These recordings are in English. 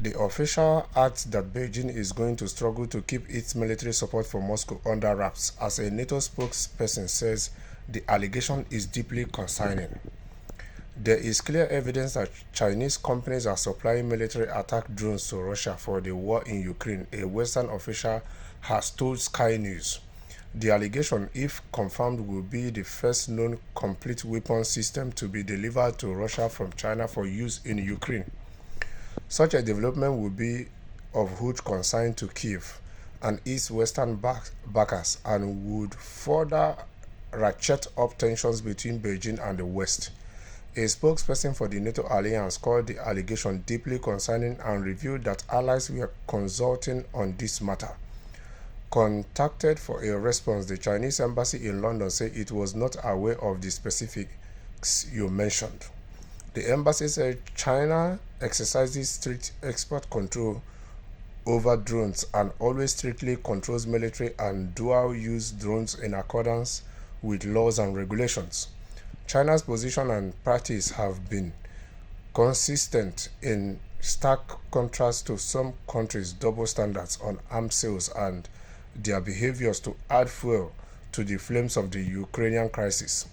The official adds that Beijing is going to struggle to keep its military support for Moscow under wraps, as a NATO spokesperson says the allegation is deeply concerning. There is clear evidence that Chinese companies are supplying military attack drones to Russia for the war in Ukraine, a Western official has told Sky News. The allegation, if confirmed, will be the first known complete weapon system to be delivered to Russia from China for use in Ukraine. Such a development would be of huge concern to Kyiv and its Western backers and would further ratchet up tensions between Beijing and the West. A spokesperson for the NATO alliance called the allegation deeply concerning and revealed that allies were consulting on this matter. Contacted for a response, the Chinese embassy in London said it was not aware of the specifics you mentioned. The embassy said China exercises strict export control over drones and always strictly controls military and dual-use drones in accordance with laws and regulations. China's position and practice have been consistent, in stark contrast to some countries' double standards on arms sales and their behaviors to add fuel to the flames of the Ukrainian crisis.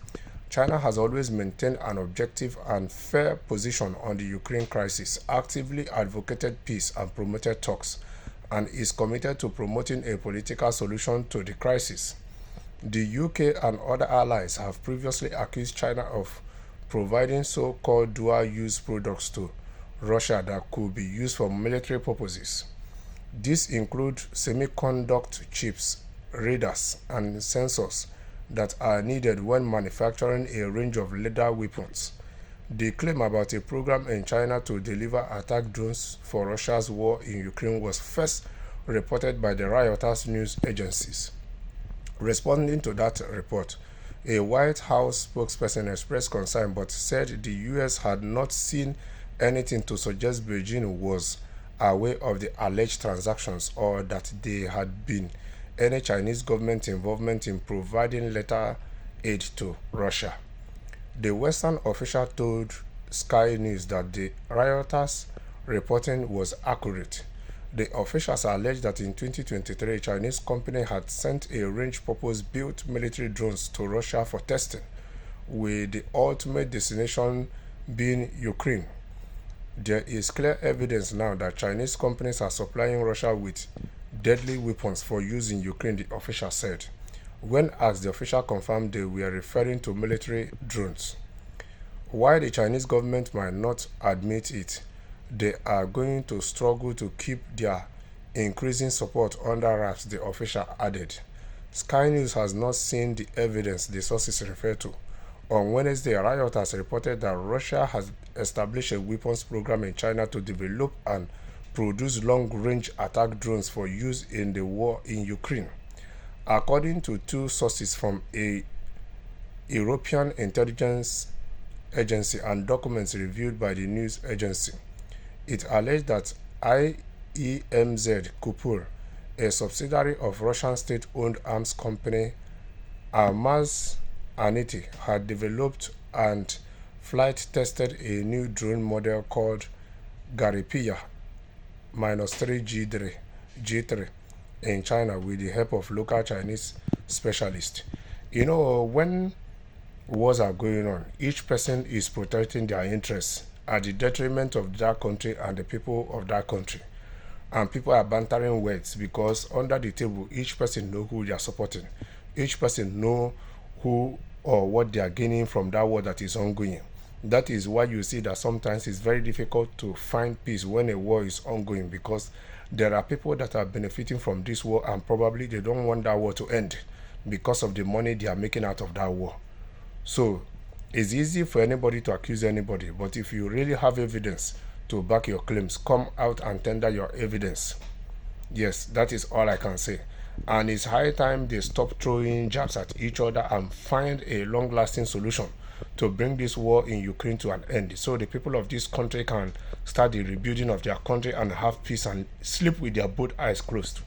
China has always maintained an objective and fair position on the Ukraine crisis, actively advocated peace and promoted talks, and is committed to promoting a political solution to the crisis. The UK and other allies have previously accused China of providing so-called dual-use products to Russia that could be used for military purposes. These include semiconductor chips, radars, and sensors that are needed when manufacturing a range of lethal weapons. The claim about a program in China to deliver attack drones for Russia's war in Ukraine was first reported by the Reuters news agencies. Responding to that report, a White House spokesperson expressed concern but said the U.S. had not seen anything to suggest Beijing was aware of the alleged transactions or that there had been any Chinese government involvement in providing lethal aid to Russia. The Western official told Sky News that the Reuters reporting was accurate. The officials alleged that in 2023, a Chinese company had sent a range-purpose-built military drones to Russia for testing, with the ultimate destination being Ukraine. There is clear evidence now that Chinese companies are supplying Russia with deadly weapons for use in Ukraine, the official said. When asked, the official confirmed they were referring to military drones. While the Chinese government might not admit it, they are going to struggle to keep their increasing support under wraps, the official added. Sky News has not seen the evidence the sources refer to. On Wednesday, Reuters reported that Russia has established a weapons program in China to develop and produce long-range attack drones for use in the war in Ukraine. According to two sources from a European intelligence agency and documents reviewed by the news agency, it alleged that IEMZ Kupur, a subsidiary of Russian state-owned arms company Almaz Anity, had developed and flight-tested a new drone model called Garipiya-3 G3 in China with the help of local Chinese specialists. When wars are going on, each person is protecting their interests at the detriment of that country and the people of that country. And people are bantering words because under the table, each person knows who they are supporting. Each person knows who or what they are gaining from that war that is ongoing. That is why you see that sometimes it's very difficult to find peace when a war is ongoing, because there are people that are benefiting from this war and probably they don't want that war to end because of the money they are making out of that war. So it's easy for anybody to accuse anybody, but if you really have evidence to back your claims, come out and tender your evidence. Yes, that is all I can say. And it's high time they stop throwing jabs at each other and find a long-lasting solution to bring this war in Ukraine to an end, so the people of this country can start the rebuilding of their country and have peace and sleep with their both eyes closed.